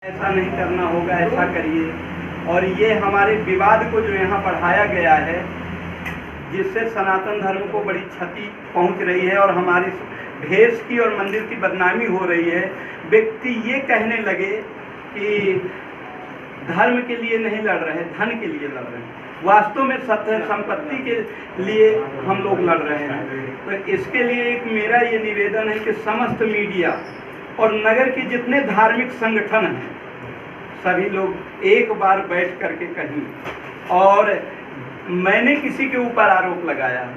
ऐसा नहीं करना होगा, ऐसा करिए। और ये हमारे विवाद को जो यहाँ बढ़ाया गया है, जिससे सनातन धर्म को बड़ी क्षति पहुँच रही है और हमारी भेष की और मंदिर की बदनामी हो रही है। व्यक्ति ये कहने लगे कि धर्म के लिए नहीं लड़ रहे, धन के लिए लड़ रहे हैं। वास्तव में सत्य संपत्ति के लिए हम लोग लड़ रहे हैं। तो इसके लिए एक मेरा ये निवेदन है कि समस्त मीडिया और नगर के जितने धार्मिक संगठन हैं, सभी लोग एक बार बैठ करके कहीं, और मैंने किसी के ऊपर आरोप लगाया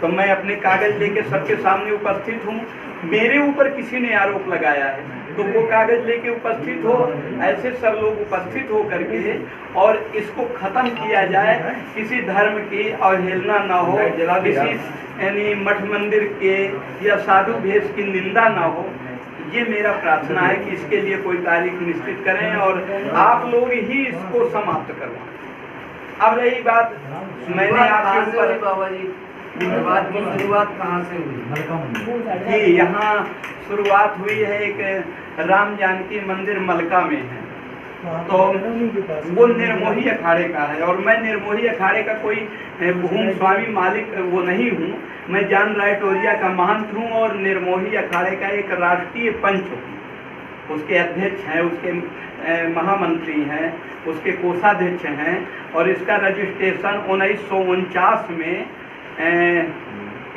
तो मैं अपने कागज लेके सबके सामने उपस्थित हूँ। मेरे ऊपर किसी ने आरोप लगाया है तो वो कागज लेके उपस्थित हो, ऐसे सब लोग उपस्थित हो करके और इसको खत्म किया जाए। किसी धर्म की अवहेलना ना हो, किसी यानी मठ मंदिर के या साधु भेष की निंदा ना हो। ये मेरा प्रार्थना है कि इसके लिए कोई तारीख निश्चित करें और आप लोग ही इसको समाप्त करवाएं। अब रही बात, मैंने आपके ऊपर बाबा जी बात की शुरुआत कहाँ से हुई? जी, यहाँ शुरुआत हुई है एक राम जानकी मंदिर मलका में है, तो वो निर्मोही अखाड़े का है और मैं निर्मोही अखाड़े का कोई भूमि स्वामी मालिक वो नहीं हूँ। मैं जान रायटोरिया का महंत हूँ और निर्मोही अखाड़े का एक राष्ट्रीय पंच हूँ। उसके अध्यक्ष हैं, उसके महामंत्री हैं, उसके कोषाध्यक्ष हैं और इसका रजिस्ट्रेशन 1949 में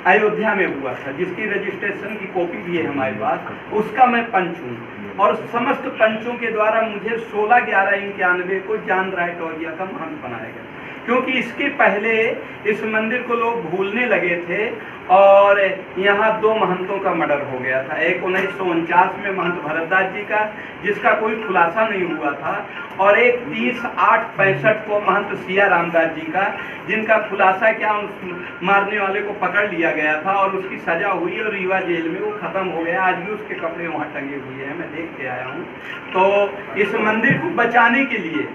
अयोध्या में हुआ था, जिसकी रजिस्ट्रेशन की कॉपी भी है हमारे पास। उसका मैं पंच हूँ और समस्त पंचों के द्वारा मुझे 16/11/91 को जान रायटोरिया का महंत बनाया गया, क्योंकि इसके पहले इस मंदिर को लोग भूलने लगे थे और यहाँ 2 महंतों का मर्डर हो गया था। एक 1949 में महंत भरतदास जी का, जिसका कोई खुलासा नहीं हुआ था, और एक 30/8/65 को महंत सिया रामदास जी का, जिनका खुलासा क्या, उस मारने वाले को पकड़ लिया गया था और उसकी सजा हुई और रीवा जेल में वो खत्म हो गया। आज भी उसके कपड़े वहाँ टंगे हुए हैं, मैं देख के आया हूँ। तो इस मंदिर को बचाने के लिए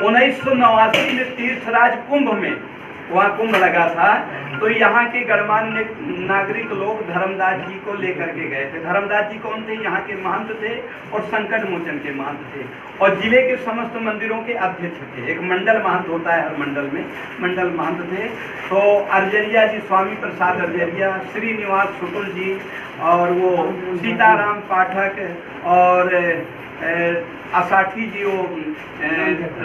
1989 में तीर्थराज कुंभ में वहाँ कुंभ लगा था, तो यहाँ के गणमान्य नागरिक लोग धर्मदास जी को लेकर के गए थे। धर्मदास जी कौन थे? यहाँ के महंत थे और संकट मोचन के महंत थे और जिले के समस्त मंदिरों के अध्यक्ष थे। एक मंडल महंत होता है, हर मंडल में मंडल महंत थे। तो अर्जरिया जी, स्वामी प्रसाद अर्जरिया, श्रीनिवास शुक्ल जी और वो सीताराम पाठक और असाठी जी, वो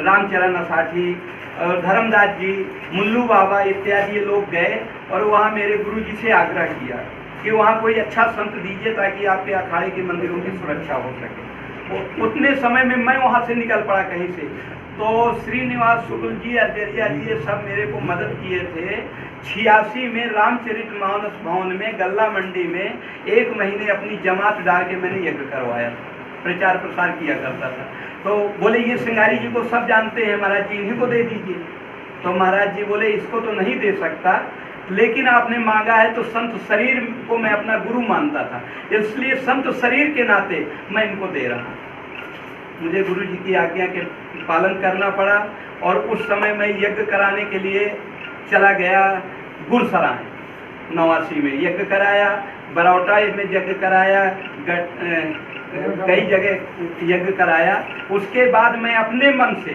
रामचरण असाठी और धर्मदास जी, मुल्लू बाबा इत्यादि ये लोग गए और वहाँ मेरे गुरु जी से आग्रह किया कि वहाँ कोई अच्छा संत दीजिए ताकि आपके अखाड़े के मंदिरों की सुरक्षा हो सके। उतने समय में मैं वहाँ से निकल पड़ा कहीं से, तो श्रीनिवास शुक्ल जी, अर्जरिया जी, ये सब मेरे को मदद किए थे। 86 में रामचरितमानस भवन में गल्ला मंडी में 1 महीने अपनी जमात डाल के मैंने यज्ञ करवाया, प्रचार प्रसार किया करता था। तो बोले ये सिंगारी जी को सब जानते हैं महाराज जी, इन्हीं को दे दीजिए। तो महाराज जी बोले इसको तो नहीं दे सकता, लेकिन आपने मांगा है तो संत शरीर को मैं अपना गुरु मानता था, इसलिए संत शरीर के नाते मैं इनको दे रहा हूँ। मुझे गुरु जी की आज्ञा के पालन करना पड़ा और उस समय मैं यज्ञ कराने के लिए चला गया गुरसराय। 89 में यज्ञ कराया, बरौटा में यज्ञ कराया, कई जगह यज्ञ कराया। उसके बाद मैं अपने मन से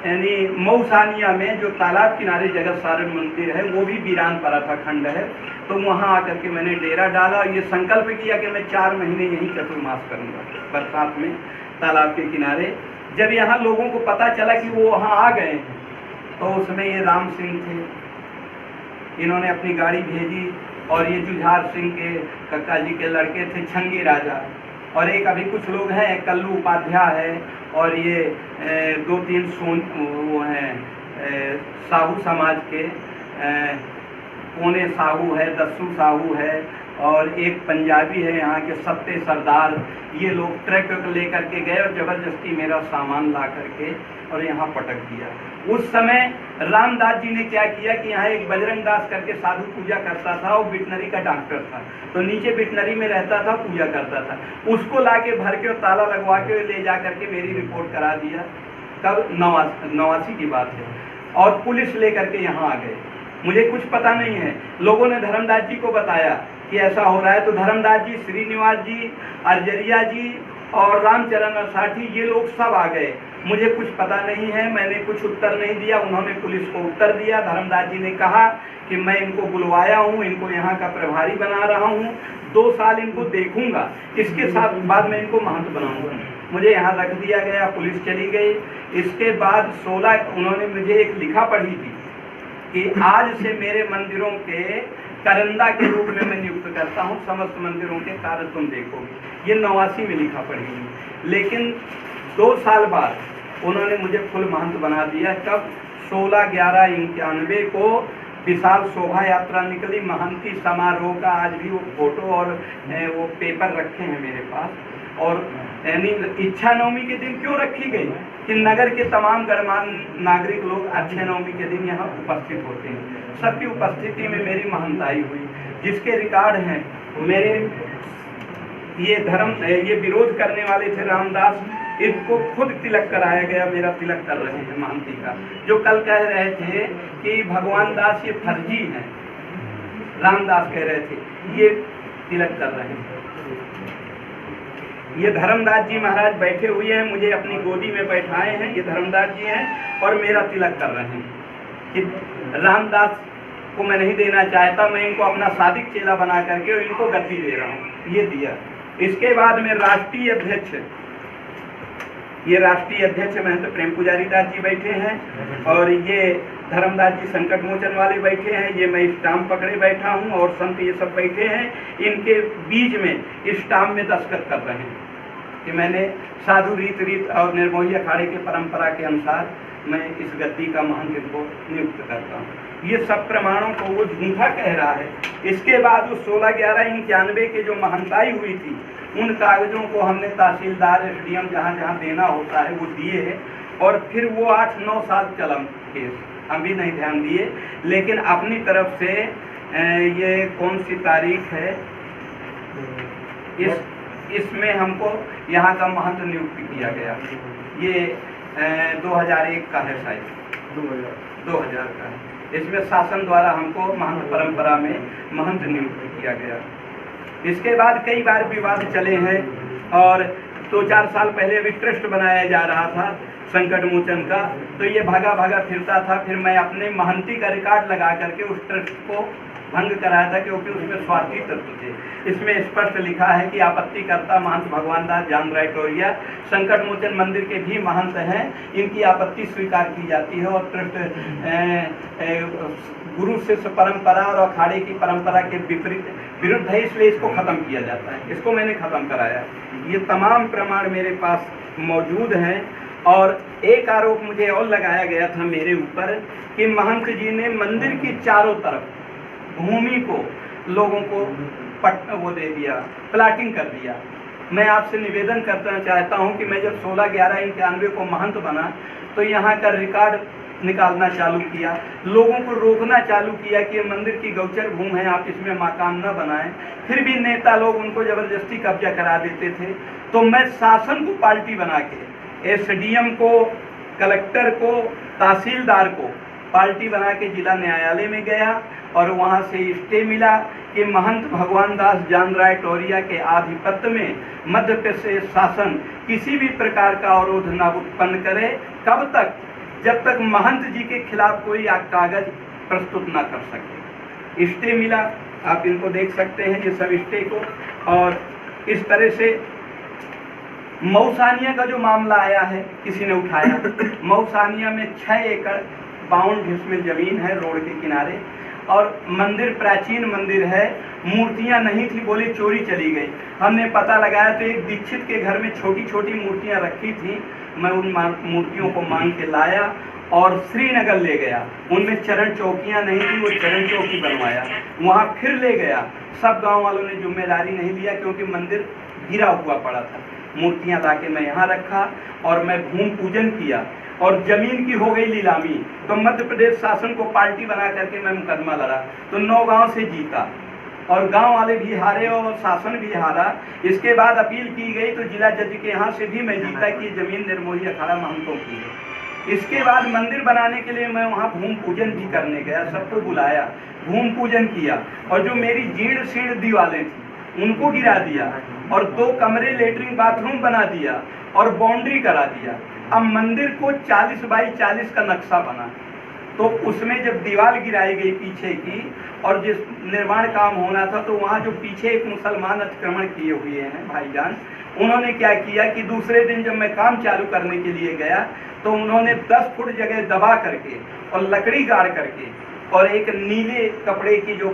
यानी मऊसानिया में जो तालाब किनारे जगत सारे मंदिर है, वो भी वीरान पड़ा था, खंड है, तो वहाँ आकर के मैंने डेरा डाला। ये संकल्प किया कि मैं 4 महीने यहीं चतुर्मास करूँगा बरसात में तालाब के किनारे। जब यहाँ लोगों को पता चला कि वो वहाँ आ गए हैं, तो उसमें ये राम सिंह थे, इन्होंने अपनी गाड़ी भेजी और ये जुझार सिंह के कक्का जी के लड़के थे छंगी राजा, और एक अभी कुछ लोग हैं, कल्लू उपाध्याय है और ये 2-3 वो हैं साहू समाज के, कोने साहू है, दस्सू साहू है और एक पंजाबी है यहाँ के सत्ते सरदार। ये लोग ट्रक लेकर के गए और ज़बरदस्ती मेरा सामान ला करके और यहाँ पटक दिया। उस समय रामदास जी ने क्या किया कि यहाँ एक बजरंग दास करके साधु पूजा करता था, वो बिटनरी का डॉक्टर था, तो नीचे बिटनरी में रहता था, पूजा करता था। उसको ला के भर के और ताला लगवा के ले जा करके मेरी रिपोर्ट करा दिया। कब? 89 की बात है। और पुलिस ले करके यहाँ आ गए, मुझे कुछ पता नहीं है। लोगों ने धर्मदास जी को बताया कि ऐसा हो रहा है। तो धर्मदास जी, श्रीनिवास जी, अर्जरिया जी और रामचरण असाठी ये लोग सब आ गए। मुझे कुछ पता नहीं है, मैंने कुछ उत्तर नहीं दिया, उन्होंने पुलिस को उत्तर दिया। धर्मदास जी ने कहा कि मैं इनको बुलवाया हूँ, इनको यहाँ का प्रभारी बना रहा हूँ, 2 साल इनको देखूंगा, इसके साथ बाद में इनको महंत बनाऊंगा। मुझे यहाँ रख दिया गया, पुलिस चली गई। इसके बाद 16 उन्होंने मुझे एक लिखा पढ़ी थी कि आज से मेरे मंदिरों के करंदा के रूप में मैं नियुक्त करता हूँ, समस्त मंदिरों के कार्य तुम देखोगे। ये 89 में लिखा पढ़ी थी। लेकिन 2 साल बाद उन्होंने मुझे फुल महंत बना दिया। कब? 16/11/91 को विशाल शोभा यात्रा निकली महंती समारोह का। आज भी वो फोटो और वो पेपर रखे हैं मेरे पास। और यानी इच्छा नवमी के दिन क्यों रखी गई कि नगर के तमाम गणमान्य नागरिक लोग अक्षय नवमी के दिन यहाँ उपस्थित होते हैं। सबकी उपस्थिति में मेरी महंताई हुई, जिसके रिकॉर्ड हैं मेरे। ये विरोध करने वाले थे रामदास, इनको खुद तिलक कराया गया, मेरा तिलक कर रहे हैं महंती का। जो कल कह रहे थे कि भगवान दास ये फर्जी हैं, रामदास कह रहे थे, ये तिलक कर रहे हैं। ये धर्मदास जी महाराज बैठे हुए हैं, मुझे अपनी गोदी में बैठाए हैं। ये धर्मदास जी हैं और मेरा तिलक कर रहे हैं कि रामदास को मैं नहीं देना चाहता, मैं इनको अपना सादिक चेला बना करके इनको गद्दी दे रहा हूँ, ये दिया। इसके बाद में राष्ट्रीय अध्यक्ष, ये राष्ट्रीय अध्यक्ष महंत प्रेम पुजारी दास जी बैठे हैं और ये धर्मदास जी संकट मोचन वाले बैठे हैं। ये मैं स्टाम्प पकड़े बैठा हूँ और संत ये सब बैठे हैं। इनके बीच में स्टाम्प में दस्तखत कर रहे हैं कि मैंने साधु रीत और निर्मोही अखाड़े के परंपरा के अनुसार मैं इस गद्दी का महंत को नियुक्त करता हूँ। ये सब प्रमाणों को वो झूठा कह रहा है। इसके बाद उस 16/11/91 के जो महंताई हुई थी, उन कागजों को हमने तहसीलदार, SDM जहाँ जहाँ देना होता है वो दिए और फिर वो 8-9 साल चला केस, हम भी नहीं ध्यान दिए। लेकिन अपनी तरफ से ये कौन सी तारीख है, इसमें हमको यहाँ का महंत नियुक्त किया गया। ये 2001 का है, शायद 2000 का है। इसमें शासन द्वारा हमको महंत परंपरा में महंत नियुक्त किया गया। इसके बाद कई बार विवाद चले हैं और 2-4 साल पहले अभी ट्रस्ट बनाया जा रहा था संकट मोचन का, तो ये भागा भागा फिरता था। फिर मैं अपने महंती का रिकॉर्ड लगा करके उस ट्रस्ट को भंग कराया था, क्योंकि उसमें स्वार्थी तत्व थे। इसमें स्पष्ट लिखा है कि आपत्तिकर्ता महंत भगवान दास जान रायटोरिया संकट मोचन मंदिर के भी महंत हैं, इनकी आपत्ति स्वीकार की जाती है और ट्रस्ट गुरु शिष्य परंपरा और अखाड़े की परंपरा के विरुद्ध है, इसलिए इसको खत्म किया जाता है। इसको मैंने खत्म कराया। ये तमाम प्रमाण मेरे पास मौजूद हैं। और एक आरोप मुझे और लगाया गया था मेरे ऊपर कि महंत जी ने मंदिर की चारों तरफ भूमि को लोगों को वो दे दिया, प्लाटिंग कर दिया। मैं आपसे निवेदन करना चाहता हूं कि मैं जब 16/11/91 को महंत बना तो यहाँ का रिकॉर्ड निकालना चालू किया, लोगों को रोकना चालू किया कि ये मंदिर की गौचर भूमि है, आप इसमें मकान न बनाएं। फिर भी नेता लोग उनको जबरदस्ती कब्जा करा देते थे। तो मैं शासन को पार्टी बना के, SDM को, कलेक्टर को, तहसीलदार को पार्टी बना के जिला न्यायालय में गया और वहाँ से स्टे मिला कि महंत भगवान दास जान रायटोरिया के आधिपत्य में मध्य प्रदेश शासन किसी भी प्रकार का अवरोध न उत्पन्न करे। कब तक? जब तक महंत जी के खिलाफ कोई कागज प्रस्तुत न कर सके। स्टे मिला, आप इनको देख सकते हैं ये सब स्टे को। और इस तरह से मऊसानिया का जो मामला आया है, किसी ने उठाया। मऊसानिया में 6 एकड़ 52 डिसमिल जमीन है रोड के किनारे और मंदिर प्राचीन मंदिर है, मूर्तियां नहीं थी, बोली चोरी चली गई। हमने पता लगाया तो एक दीक्षित के घर में छोटी छोटी मूर्तियां रखी थी। मैं उन मूर्तियों को मांग के लाया और श्रीनगर ले गया। उनमें चरण चौकियां नहीं थी, वो चरण चौकी बनवाया, वहाँ फिर ले गया। सब गांव वालों ने जिम्मेदारी नहीं लिया क्योंकि मंदिर गिरा हुआ पड़ा था। मूर्तियां लाके मैं यहाँ रखा और मैं भूमि पूजन किया और जमीन की हो गई नीलामी। तो मध्य प्रदेश शासन को पार्टी बना करके मैं मुकदमा लड़ा तो 9 गांव से जीता और गांव वाले भी हारे और शासन भी हारा। इसके बाद अपील की गई तो जिला जज के यहाँ से भी मैं जीता कि जमीन निर्मोही अखाड़ा महंतों की है। इसके बाद मंदिर बनाने के लिए मैं वहाँ भूमि पूजन भी करने गया, सबको बुलाया, भूमि पूजन किया, और जो मेरी जीर्ण शीर्ण दीवारें थी उनको गिरा दिया, और 2 कमरे लेटरिन बाथरूम बना दिया, और बाउंड्री करा दिया। अब मंदिर को 40 बाई 40 का नक्शा बना, तो उसमें जब दीवार गिराई गई पीछे की और जिस निर्माण काम होना था, तो वहाँ जो पीछे एक मुसलमान अतिक्रमण किए हुए हैं भाईजान, उन्होंने क्या किया कि दूसरे दिन जब मैं काम चालू करने के लिए गया, तो उन्होंने 10 फुट जगह दबा करके और लकड़ी गाड़ करके और एक नीले कपड़े की जो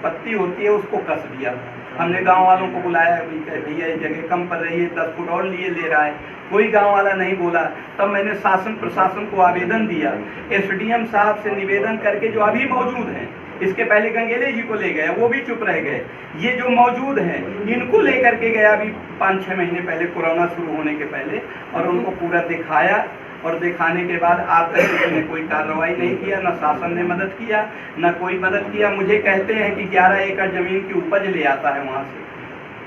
पत्ती होती है उसको कस दिया। हमने गांव वालों को बुलाया, भैया ये जगह कम पड़ रही है, 10 फुट और लिए ले रहा है, कोई गांव वाला नहीं बोला। तब मैंने शासन प्रशासन को आवेदन दिया, SDM साहब से निवेदन करके, जो अभी मौजूद हैं, इसके पहले गंगेले जी को ले गए, वो भी चुप रह गए, ये जो मौजूद हैं इनको लेकर के गया अभी 5-6 महीने पहले, कोरोना शुरू होने के पहले, और उनको पूरा दिखाया, और दिखाने के बाद आज तक किसी ने कोई कार्रवाई नहीं किया, न शासन ने मदद किया, न कोई मदद किया। मुझे कहते हैं कि 11 एकड़ जमीन की उपज ले आता है वहाँ से,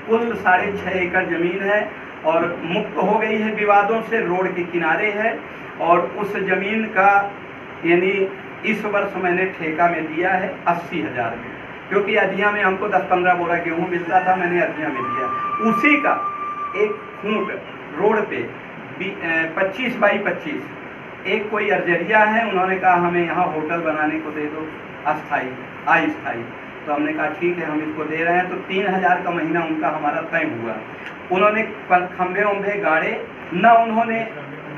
कुल 6.5 एकड़ जमीन है और मुक्त हो गई है विवादों से, रोड के किनारे है, और उस जमीन का यानी इस वर्ष मैंने ठेका में दिया है 80,000 में, क्योंकि अधिया में हमको 10-15 बोरा गेहूँ मिलता था, मैंने अधिया में दिया। उसी का एक फूट रोड पे 25 बाई 25 एक कोई अर्जरिया है, उन्होंने कहा हमें यहाँ होटल बनाने को दे दो, अस्थाई। तो हमने कहा ठीक है, हम इसको दे रहे हैं। तो 3,000 का महीना उनका हमारा तय हुआ। उन्होंने खंभे उम्भे गाड़े, न उन्होंने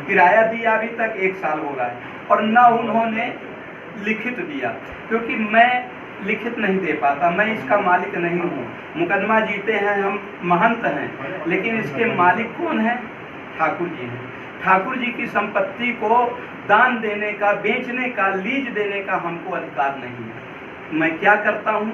किराया दिया, अभी तक 1 साल हो रहा है, और न उन्होंने लिखित दिया, क्योंकि मैं लिखित नहीं दे पाता, मैं इसका मालिक नहीं हूँ। मुकदमा जीते हैं हम, महंत हैं, लेकिन इसके मालिक कौन है? ठाकुर जी हैं। ठाकुर जी की संपत्ति को दान देने का, बेचने का, लीज देने का हमको अधिकार नहीं है। मैं क्या करता हूँ,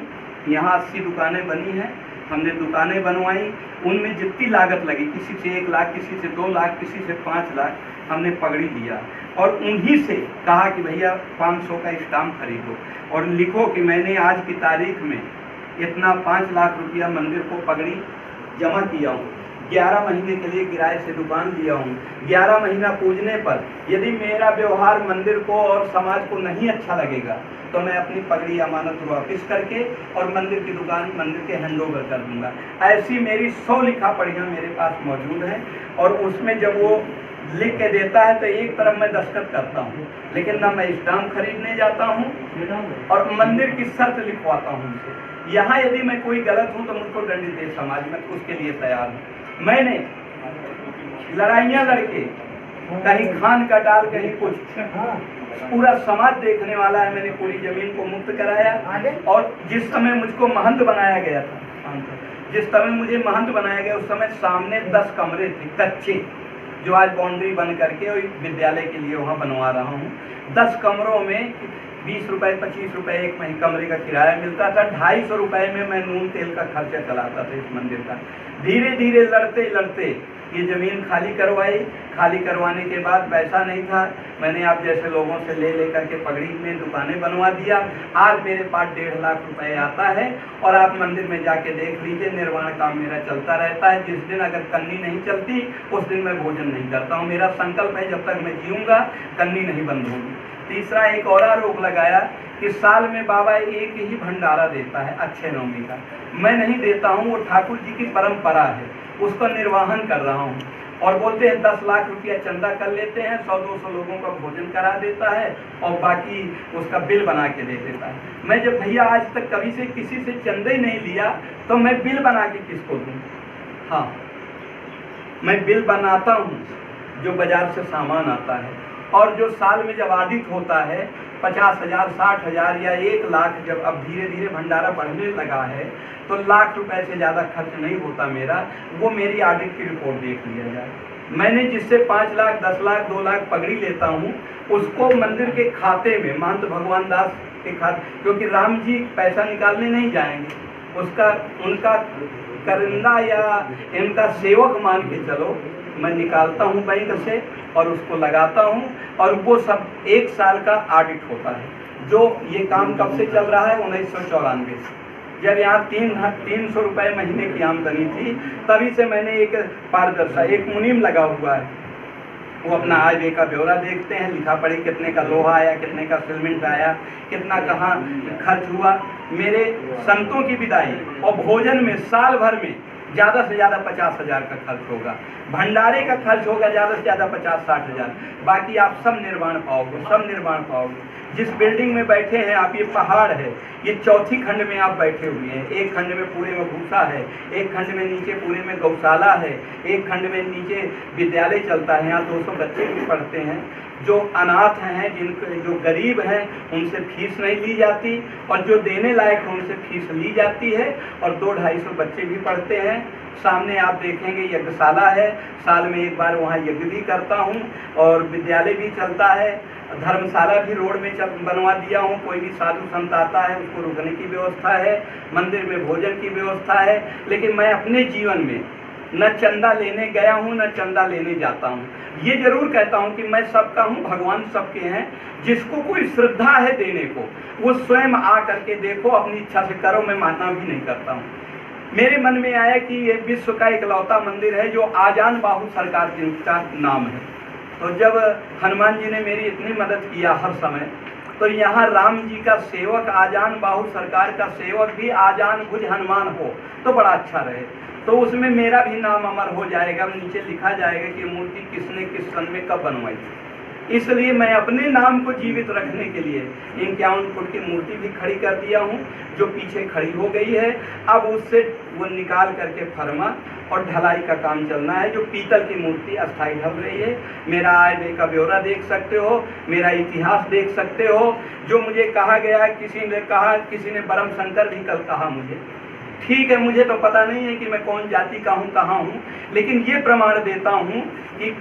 यहाँ 80 दुकानें बनी हैं, हमने दुकानें बनवाई, उनमें जितनी लागत लगी, किसी से 1 लाख, किसी से 2 लाख, किसी से 5 लाख, हमने पगड़ी दिया, और उन्हीं से कहा कि भैया 500 का स्टाम्प खरीदो और लिखो कि मैंने आज की तारीख में इतना 5 लाख रुपया मंदिर को पगड़ी जमा किया हूँ, 11 महीने के लिए किराए से दुकान दिया हूँ, 11 महीना पूजने पर यदि मेरा व्यवहार मंदिर को और समाज को नहीं अच्छा लगेगा, तो मैं अपनी पगड़ी अमानत वापस करके और मंदिर की दुकान मंदिर के हैंडओवर कर दूंगा। ऐसी मेरी 100 लिखा पढ़ियाँ मेरे पास मौजूद हैं, और उसमें जब वो लिख के देता है तो एक तरफ मैं दस्तखत करता हूँ, लेकिन ना मैं स्टाम्प खरीदने जाता हूँ और मंदिर की शर्त लिखवाता हूँ उनसे। यहाँ यदि मैं कोई गलत हूँ तो मुझको दंडित दे समाज में, तो उसके लिए तैयार हूँ। मैंने लड़ाइयाँ लड़के, कहीं खान का डाल, कहीं कुछ, पूरा समाज देखने वाला है। मैंने पूरी जमीन को मुक्त कराया, और जिस समय मुझको महंत बनाया गया था, जिस समय मुझे महंत बनाया गया, उस समय सामने 10 कमरे थे कच्चे, जो आज बाउंड्री बन करके और विद्यालय के लिए वहाँ बनवा रहा हूँ। 10 कमरों में 20 रुपये 25 रुपये एक महीने कमरे का किराया मिलता था। 250 रुपये में मैं नून तेल का खर्चा चलाता था इस मंदिर का। धीरे धीरे लड़ते लड़ते ये ज़मीन खाली करवाई। खाली करवाने के बाद पैसा नहीं था, मैंने आप जैसे लोगों से ले करके पगड़ी में दुकानें बनवा दिया। आज मेरे पास 1.5 लाख रुपए आता है, और आप मंदिर में जाके देख लीजिए, निर्माण काम मेरा चलता रहता है। जिस दिन अगर कन्नी नहीं चलती उस दिन मैं भोजन नहीं करता हूँ। मेरा संकल्प है जब तक मैं जीऊँगा कन्नी नहीं बंद होगी। तीसरा एक और आरोप लगाया कि साल में बाबा एक ही भंडारा देता है अक्षय नवमी का। मैं नहीं देता हूँ, वो ठाकुर जी की परंपरा है, उसका निर्वाहन कर रहा हूँ। और बोलते हैं 10 लाख रुपया चंदा कर लेते हैं, 100-200 लोगों का भोजन करा देता है और बाकी उसका बिल बना के दे देता है। मैं जब भैया आज तक कभी से किसी से चंदा ही नहीं लिया, तो मैं बिल बना के किसको दूँ? हाँ, मैं बिल बनाता हूँ जो बाजार से सामान आता है, और जो साल में जब ऑडिट होता है 50,000, 60,000 या 1 लाख, जब अब धीरे धीरे भंडारा बढ़ने लगा है तो लाख रुपए से ज़्यादा खर्च नहीं होता मेरा, वो मेरी ऑडिट की रिपोर्ट देख लिया जाए। मैंने जिससे 5 लाख, 10 लाख, 2 लाख पगड़ी लेता हूँ, उसको मंदिर के खाते में, महंत भगवान दास के खाते, क्योंकि राम जी पैसा निकालने नहीं जाएंगे, उसका उनका करिंदा या इनका सेवक मान के चलो, मैं निकालता हूँ बैंक से और उसको लगाता हूँ, और वो सब 1 साल का ऑडिट होता है। जो ये काम कब से चल रहा है? 1994 से, जब यहाँ 300 रुपये महीने की आमदनी थी, तभी से मैंने एक पारदर्शिता, एक मुनीम लगा हुआ है। वो अपना आय व्यय का ब्यौरा देखते हैं, लिखा पढ़ी कितने का लोहा आया, कितने का सीमेंट आया, कितना कहाँ खर्च हुआ। मेरे संतों की विदाई और भोजन में साल भर में ज़्यादा से ज़्यादा 50,000 का खर्च होगा, भंडारे का खर्च होगा ज़्यादा से ज़्यादा 50-60,000। बाकी आप सब निर्वाण पाओगे, सब निर्वाण पाओगे। जिस बिल्डिंग में बैठे हैं आप, ये पहाड़ है, ये चौथी खंड में आप बैठे हुए हैं। एक खंड में पूरे में भूसा है, एक खंड में नीचे पूरे में गौशाला है, एक खंड में नीचे विद्यालय चलता है, यहाँ 200 बच्चे भी पढ़ते हैं। जो अनाथ हैं, जिनके जो गरीब हैं, उनसे फीस नहीं ली जाती, और जो देने लायक हैं उनसे फीस ली जाती है, और 200-250 बच्चे भी पढ़ते हैं। सामने आप देखेंगे यज्ञशाला है, साल में एक बार वहाँ यज्ञ भी करता हूँ, और विद्यालय भी चलता है। धर्मशाला भी रोड में बनवा दिया हूँ, कोई भी साधु संत आता है उसको रुकने की व्यवस्था है, मंदिर में भोजन की व्यवस्था है। लेकिन मैं अपने जीवन में न चंदा लेने गया हूँ, न चंदा लेने जाता हूँ। ये जरूर कहता हूँ कि मैं सबका हूँ, भगवान सबके हैं। जिसको कोई श्रद्धा है देने को, वो स्वयं आ करके देखो, अपनी इच्छा से करो, मैं मानना भी नहीं करता हूँ। मेरे मन में आया कि ये विश्व का इकलौता मंदिर है जो आजान बाहु सरकार का नाम है। तो जब हनुमान जी ने मेरी इतनी मदद किया हर समय, तो यहाँ राम जी का सेवक आजान बाहु सरकार का सेवक भी आजान भुज हनुमान हो तो बड़ा अच्छा रहे। तो उसमें मेरा भी नाम अमर हो जाएगा, नीचे लिखा जाएगा कि मूर्ति किसने किस सन में कब बनवाई। इसलिए मैं अपने नाम को जीवित रखने के लिए 51 फुट की मूर्ति भी खड़ी कर दिया हूँ, जो पीछे खड़ी हो गई है। अब उससे वो निकाल करके फरमा और ढलाई का काम चलना है। जो पीतल की मूर्ति अस्थायी ढल रही है। मेरा आय व्यय का ब्यौरा देख सकते हो, मेरा इतिहास देख सकते हो। जो मुझे कहा गया, किसी ने परम शंकर भी कल कहा मुझे, ठीक है, मुझे तो पता नहीं है कि मैं कौन जाति का हूँ, कहाँ हूँ, लेकिन ये प्रमाण देता हूँ कि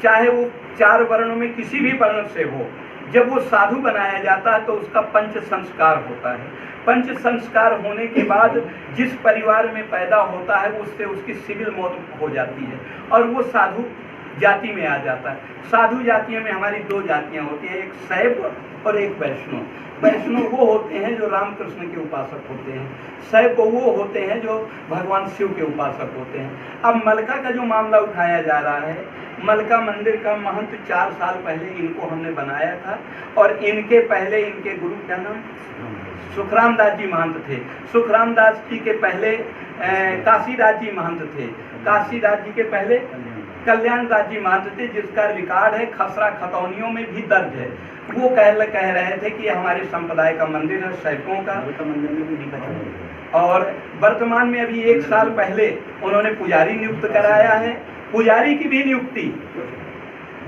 चाहे वो 4 वर्णों में किसी भी वर्ण से हो, जब वो साधु बनाया जाता है तो उसका पंच संस्कार होता है। पंच संस्कार होने के बाद जिस परिवार में पैदा होता है उससे उसकी सिविल मौत हो जाती है और वो साधु जाति में आ जाता है। साधु जातियों में हमारी 2 जातियाँ होती हैं, एक शैव और एक वैष्णव। वैष्णव वो होते हैं जो रामकृष्ण के उपासक होते हैं, शैव वो होते हैं जो भगवान शिव के उपासक होते हैं। अब मलका का जो मामला उठाया जा रहा है, मलका मंदिर का महंत 4 साल पहले इनको हमने बनाया था, और इनके पहले इनके गुरु क्या नाम, सुखराम दास जी महंत थे। सुखराम दास जी के पहले काशीदास जी महंत थे। काशीदास जी के पहले कल्याण दास जी महंत थे, जिसका रिकॉर्ड है खसरा खतौनियों में भी दर्ज है। वो कह रहे थे कि हमारे संप्रदाय का मंदिर है सैकों का, और वर्तमान में अभी 1 साल पहले उन्होंने पुजारी नियुक्त कराया है। पुजारी की भी नियुक्ति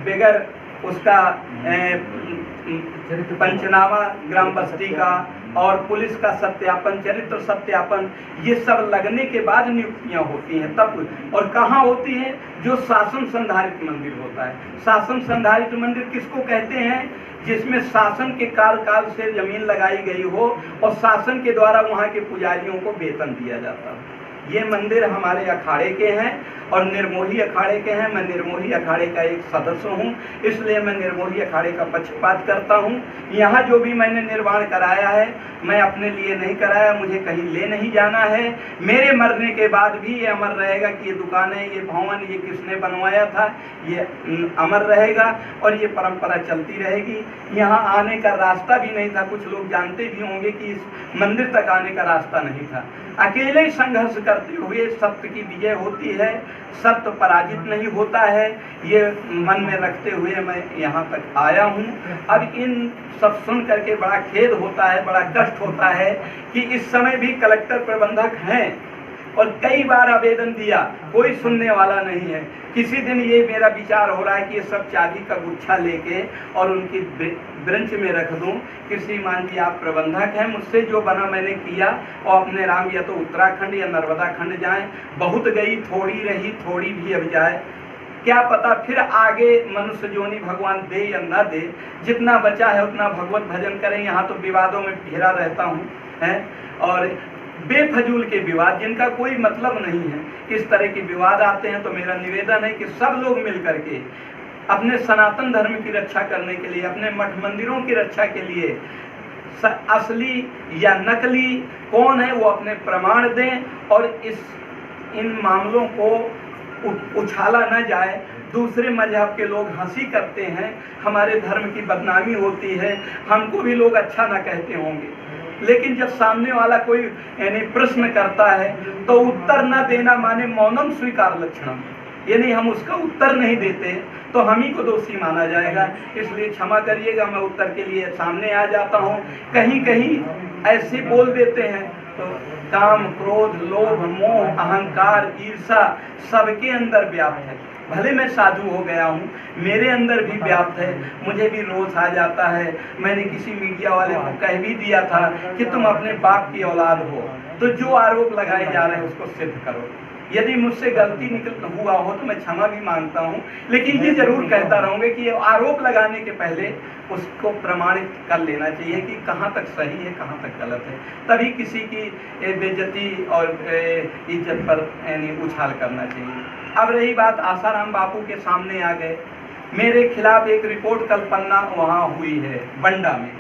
बगैर उसका पंचनामा ग्राम बस्ती का और पुलिस का सत्यापन, चरित्र सत्यापन, ये सब लगने के बाद नियुक्तियां होती हैं तब। और कहाँ होती हैं? जो शासन संधारित मंदिर होता है। शासन संधारित मंदिर किसको कहते हैं? जिसमें शासन के कार्यकाल से जमीन लगाई गई हो और शासन के द्वारा वहाँ के पुजारियों को वेतन दिया जाता है। ये मंदिर हमारे अखाड़े के हैं और निर्मोही अखाड़े के हैं। मैं निर्मोही अखाड़े का एक सदस्य हूँ, इसलिए मैं निर्मोही अखाड़े का पक्षपात करता हूँ। यहाँ जो भी मैंने निर्माण कराया है, मैं अपने लिए नहीं कराया, मुझे कहीं ले नहीं जाना है। मेरे मरने के बाद भी ये अमर रहेगा कि ये दुकानें, ये भवन, ये किसने बनवाया था, ये अमर रहेगा और ये परंपरा चलती रहेगी। यहाँ आने का रास्ता भी नहीं था, कुछ लोग जानते भी होंगे कि इस मंदिर तक आने का रास्ता नहीं था। अकेले ही संघर्ष करते हुए सत्य की विजय होती है, सत्य पराजित नहीं होता है, ये मन में रखते हुए मैं यहाँ तक आया हूँ। अब इन सब सुन करके बड़ा खेद होता है, बड़ा कष्ट होता है कि इस समय भी कलेक्टर प्रबंधक हैं और कई बार आवेदन दिया, कोई सुनने वाला नहीं है। किसी दिन ये मेरा विचार हो रहा है कि ये सब चाबी का गुच्छा लेके और उनकी ब्रेंच में रख दूं कि श्रीमान जी आप प्रबंधक हैं, मुझसे जो बना मैंने किया, और अपने राम या तो उत्तराखंड या नर्मदा खंड जाएं। बहुत गई थोड़ी रही, थोड़ी भी अब जाए, क्या पता फिर आगे मनुष्य जोनी भगवान दे या न दे। जितना बचा है उतना भगवत भजन करें। यहाँ तो विवादों में घिरा रहता हूँ हैं, और बेफजूल के विवाद जिनका कोई मतलब नहीं है, इस तरह के विवाद आते हैं। तो मेरा निवेदन है कि सब लोग मिल करके अपने सनातन धर्म की रक्षा करने के लिए, अपने मठ मंदिरों की रक्षा के लिए असली या नकली कौन है वो अपने प्रमाण दें और इन मामलों को उछाला न जाए। दूसरे मजहब के लोग हंसी करते हैं, हमारे धर्म की बदनामी होती है, हमको भी लोग अच्छा ना कहते होंगे। लेकिन जब सामने वाला कोई यानी प्रश्न करता है तो उत्तर न देना माने मौनम स्वीकार लक्षणम, यानी हम उसका उत्तर नहीं देते तो हम ही को दोषी माना जाएगा। इसलिए क्षमा करिएगा, मैं उत्तर के लिए सामने आ जाता हूँ। कहीं कहीं ऐसे बोल देते हैं तो काम, क्रोध, लोभ, मोह, अहंकार, ईर्षा सबके अंदर व्याप्त है। भले मैं साधु हो गया हूँ, मेरे अंदर भी व्याप्त है, मुझे भी रोष आ जाता है। मैंने किसी मीडिया वाले को कह भी दिया था कि तुम अपने बाप की औलाद हो, तो जो आरोप लगाए जा रहे हैं उसको सिद्ध करो। यदि मुझसे गलती निकल हुआ हो तो मैं क्षमा भी मांगता हूँ, लेकिन ये जरूर कहता रहूँगा कि आरोप लगाने के पहले उसको प्रमाणित कर लेना चाहिए कि कहाँ तक सही है, कहाँ तक गलत है, तभी किसी की बेइज्जती और इज्जत पर यानी उछाल करना चाहिए। अब रही बात, आसाराम बापू के सामने आ गए, मेरे खिलाफ एक रिपोर्ट कल पन्ना वहाँ हुई है बंडा में,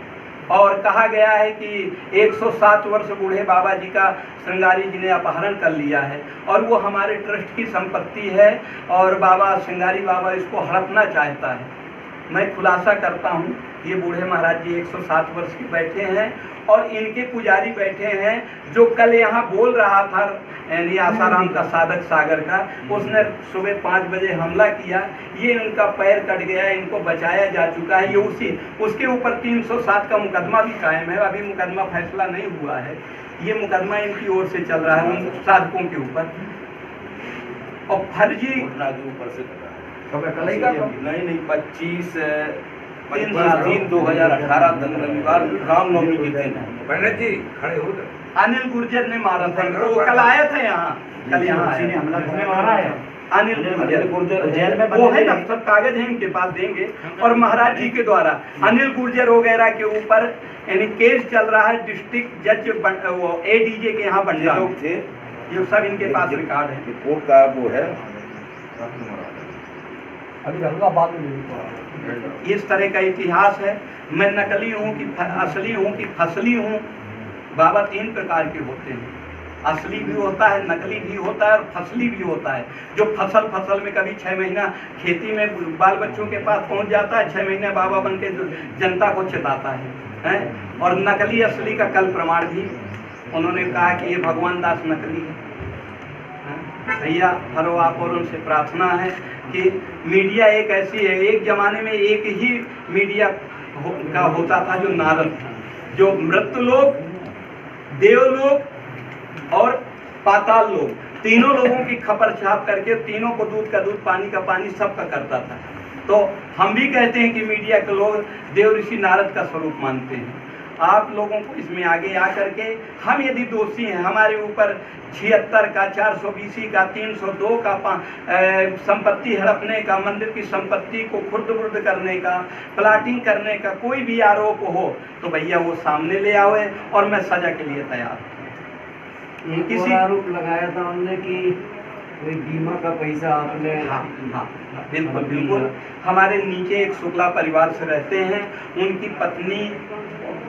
और कहा गया है कि 107 वर्ष बूढ़े बाबा जी का श्रृंगारी जी ने अपहरण कर लिया है और वो हमारे ट्रस्ट की संपत्ति है और बाबा श्रृंगारी बाबा इसको हड़पना चाहता है। मैं खुलासा करता हूँ, ये बूढ़े महाराज जी 107 वर्ष के बैठे हैं और इनके पुजारी बैठे हैं। जो कल यहाँ बोल रहा था यानी आसाराम का साधक सागर का, उसने सुबह 5 बजे हमला किया, ये उनका पैर कट गया, इनको बचाया जा चुका है। ये उसके ऊपर 307 का मुकदमा भी कायम है, अभी मुकदमा फैसला नहीं हुआ है, ये मुकदमा इनकी ओर से चल रहा है उन साधकों के ऊपर। और फर्जी ऊपर से नहीं 25/3/2018 दिन रविवार रामनवमी के दिन पंडित जी खड़े हो गए। अनिल गुर्जर ने मारा था इनको, वो कल आया था यहाँ, कल यहाँ किसी ने हमला करने मारा है। अनिल गुर्जर जेल में वो है ना, सब कागज है इनके पास, देंगे। और महाराज जी के द्वारा अनिल गुर्जर वगैरह के ऊपर यानी केस चल रहा है डिस्ट्रिक्ट जज वो ADJ के यहाँ बंडा लोग थे, ये सब इनके पास रिकॉर्ड है। कोर्ट का वो है। अभी औरंगाबाद में इस तरह का इतिहास है। मैं नकली हूँ कि असली हूँ कि फसली हूँ। बाबा 3 प्रकार के होते हैं, असली भी होता है, नकली भी होता है और फसली भी होता है। जो फसल में कभी 6 महीना खेती में बाल बच्चों के पास पहुंच जाता है, 6 महीने बाबा बन के जनता को चिताता है। और नकली असली का कल प्रमाण भी उन्होंने कहा कि ये भगवान दास नकली है। भैया हरो आप और उनसे प्रार्थना है कि मीडिया एक ऐसी है, एक जमाने में एक ही मीडिया का होता था जो नारद था, जो मृत्यु लोग, देवलोक और पाताल लोग, तीनों लोगों की खबर छाप करके तीनों को दूध का दूध, पानी का पानी, सबका करता था। तो हम भी कहते हैं कि मीडिया के लोग देव ऋषि नारद का स्वरूप मानते हैं। आप लोगों को इसमें आगे आकर के हम यदि दोषी हैं, हमारे ऊपर 76 का, 420 का, 302 का संपत्ति हड़पने का, मंदिर की संपत्ति को खुर्द-बुर्द करने का, प्लाटिंग करने का कोई भी आरोप हो तो भैया वो सामने ले आवे और मैं सजा के लिए तैयार हूँ। किसी आरोप लगाया था हमने कि कोई बीमा का पैसा आपने। हाँ, बिल्कुल बिल्कुल। हमारे नीचे एक शुक्ला परिवार से रहते हैं, उनकी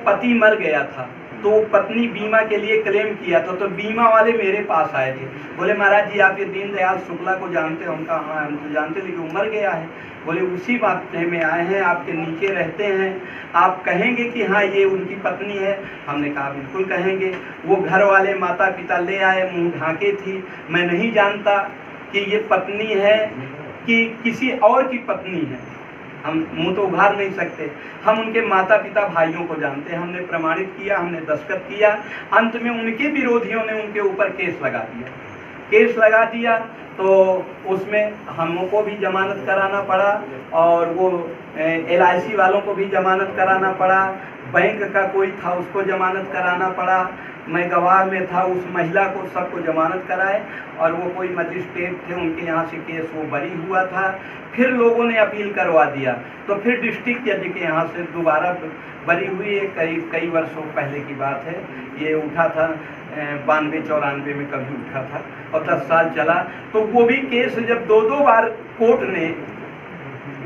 पति मर गया था तो पत्नी बीमा के लिए क्लेम किया था, तो बीमा वाले मेरे पास आए थे, बोले महाराज जी आप ये दीनदयाल शुक्ला को जानते हो? उनका हाँ हम तो जानते, लेकिन वो मर गया है। बोले उसी बात में आए हैं, आपके नीचे रहते हैं, आप कहेंगे कि हाँ ये उनकी पत्नी है? हमने कहा बिल्कुल कहेंगे। वो घर वाले माता पिता ले आए, मुंह ढांके थी, मैं नहीं जानता कि ये पत्नी है कि किसी और की पत्नी है, हम मुंह तो उभार नहीं सकते। हम उनके माता पिता भाइयों को जानते हैं, हमने प्रमाणित किया, हमने दस्तखत किया। अंत में उनके विरोधियों ने उनके ऊपर केस लगा दिया तो उसमें हमको भी जमानत कराना पड़ा और वो LIC वालों को भी जमानत कराना पड़ा, बैंक का कोई था उसको जमानत कराना पड़ा, मैं गवाह में था, उस महिला को सबको जमानत कराए और वो कोई मजिस्ट्रेट थे उनके यहाँ से केस वो बरी हुआ था। फिर लोगों ने अपील करवा दिया तो फिर डिस्ट्रिक्ट जज के यहाँ से दोबारा बरी हुई है। कई वर्षों पहले की बात है, ये उठा था 92-94 में कभी उठा था और 10 साल चला। तो वो भी केस जब 2 बार कोर्ट ने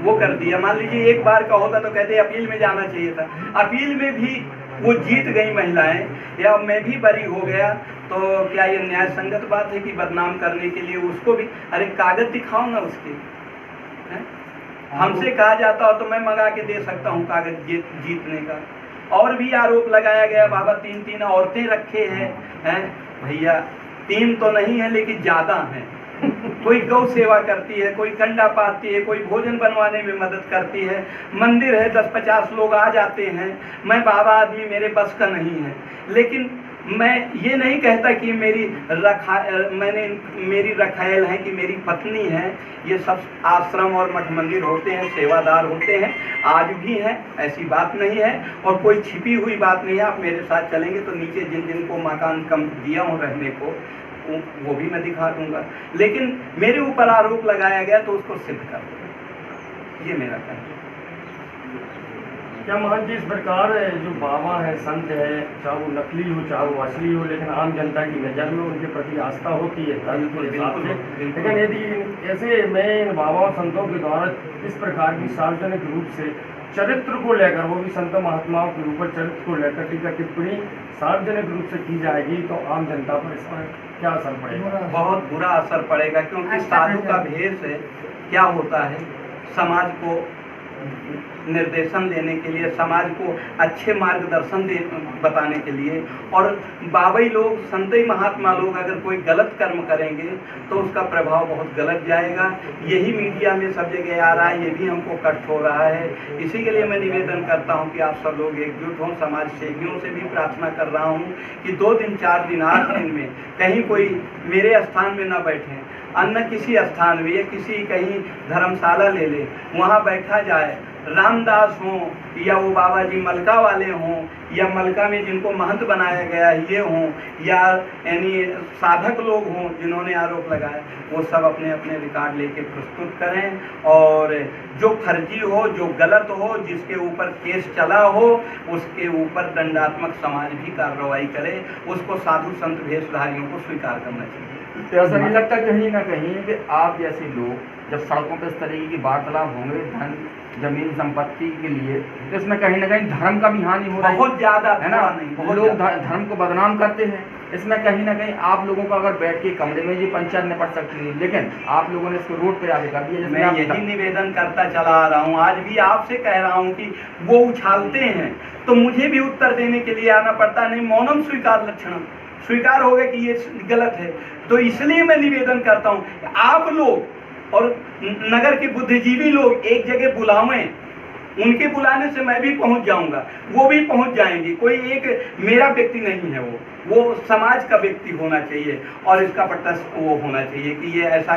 वो कर दिया। मान लीजिए एक बार का होता तो कहते अपील में जाना चाहिए था, अपील में भी वो जीत गई महिलाएं, या मैं भी बरी हो गया, तो क्या ये न्याय संगत बात है कि बदनाम करने के लिए उसको भी? अरे कागज दिखाओ ना उसके, हैं? हमसे कहा जाता हो तो मैं मंगा के दे सकता हूँ कागज जीतने का। और भी आरोप लगाया गया, बाबा 3 औरतें रखे हैं भैया 3 तो नहीं है लेकिन ज्यादा हैं। कोई गौ सेवा करती है, कोई कंडा पाती है, कोई भोजन बनवाने में मदद करती है, मंदिर है 10-50 लोग आ जाते हैं। मैं बाबा आदमी, मेरे बस का नहीं है, लेकिन मैं ये नहीं कहता कि मेरी रखायल है कि मेरी पत्नी है। ये सब आश्रम और मठ मंदिर होते हैं, सेवादार होते हैं, आज भी हैं, ऐसी बात नहीं है, और कोई छिपी हुई बात नहीं है। आप मेरे साथ चलेंगे तो नीचे जिन जिन को मकान कम दिया हूँ रहने को, वो भी मैं दिखा दूंगा। लेकिन मेरे ऊपर आरोप लगाया गया तो उसको सिद्ध कर दो, ये मेरा कहना है। क्या महान जी इस प्रकार जो बाबा है, संत है, चाहे वो नकली हो चाहे वो असली हो, लेकिन आम जनता की नज़र में उनके प्रति आस्था होती है धर्म के हिसाब से, लेकिन यदि ऐसे मैं इन बाबा और संतों के द्वारा इस प्रकार की सार्वजनिक रूप से चरित्र को लेकर, वो भी संत महात्माओं के ऊपर चरित्र को लेकर टीका टिप्पणी सार्वजनिक रूप से की जाएगी तो आम जनता पर इसका क्या असर पड़ेगा? बहुत बुरा असर पड़ेगा, क्योंकि साधु का भेष क्या होता है? समाज को निर्देशन देने के लिए, समाज को अच्छे मार्गदर्शन बताने के लिए। और बाबाई लोग, संतई महात्मा लोग अगर कोई गलत कर्म करेंगे तो उसका प्रभाव बहुत गलत जाएगा। यही मीडिया में सब जगह आ रहा है, ये भी हमको कष्ट हो रहा है। इसी के लिए मैं निवेदन करता हूँ कि आप सब लोग एकजुट हों। समाज सेवियों से भी प्रार्थना कर रहा हूँ कि 2 दिन 4 दिन 8 दिन में कहीं कोई मेरे स्थान में न बैठे, अन्य किसी स्थान में या किसी कहीं धर्मशाला ले ले, वहाँ बैठा जाए। रामदास हों या वो बाबा जी मलका वाले हों या मलका में जिनको महंत बनाया गया ये हों, या यानी साधक लोग हों जिन्होंने आरोप लगाया, वो सब अपने अपने रिकॉर्ड लेके प्रस्तुत करें। और जो फर्जी हो, जो गलत हो, जिसके ऊपर केस चला हो, उसके ऊपर दंडात्मक समाज भी कार्रवाई करे। उसको साधु संत भेषधारियों को स्वीकार करना चाहिए। तो ऐसा नहीं लगता कहीं ना कहीं कि आप जैसे लोग जब सड़कों पर इस तरीके की वार्तालाप होंगे धन जमीन संपत्ति के लिए, तो इसमें कहीं ना कहीं धर्म का भी हानि हो रहा है? बहुत ज्यादा है ना, लोग धर्म को बदनाम करते हैं। इसमें कहीं ना कहीं आप लोगों का अगर बैठ के कमरे में ये पंचायत निपट सकती है, लेकिन आप लोगों ने इसको रोड पे आगे कर दिया। मैं यही निवेदन करता चला आ रहा हूँ, आज भी आपसे कह रहा हूँ कि वो उछालते हैं तो मुझे भी उत्तर देने के लिए आना पड़ता। नहीं, मौनम स्वीकार लक्षणम, स्वीकार हो गया कि ये गलत है। तो इसलिए मैं निवेदन करता हूँ आप लोग और नगर के बुद्धिजीवी लोग एक जगह बुलावें, उनके बुलाने से मैं भी पहुंच जाऊंगा, वो भी पहुंच जाएंगे। कोई एक मेरा व्यक्ति नहीं है, वो समाज का व्यक्ति होना चाहिए और इसका पट्टा वो होना चाहिए कि ये ऐसा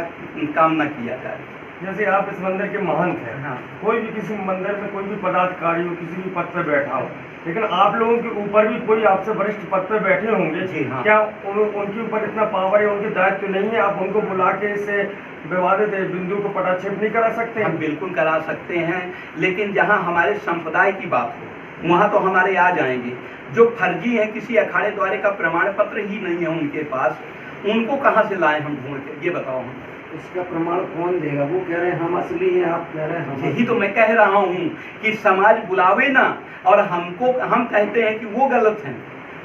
काम न किया जाए। जैसे आप इस मंदिर के महंत हैं, हाँ। कोई भी किसी मंदिर में कोई भी पदाधिकारी हो, किसी भी पद पर बैठा हो, लेकिन आप लोगों के ऊपर भी कोई आपसे वरिष्ठ पद पर बैठे होंगे। जी हाँ। क्या उनके ऊपर इतना पावर है, उनके दायित्व तो नहीं है? आप उनको बुला के इसे विवादित बिंदु को पटाक्षेप नहीं करा सकते? हम बिल्कुल करा सकते हैं, लेकिन जहां हमारे संप्रदाय की बात हो वहां तो हमारे आ जाएंगे। जो फर्जी है, किसी अखाड़े द्वारे का प्रमाण पत्र ही नहीं है उनके पास, उनको कहां से लाएं हम ढूंढ के? ये बताओ हम। इसका प्रमाण कौन देगा? वो कह रहे हैं हम असली हैं, आप कह रहे हैं हम। यही तो मैं कह रहा हूँ कि समाज बुलावे ना, और हमको हम कहते हैं कि वो गलत हैं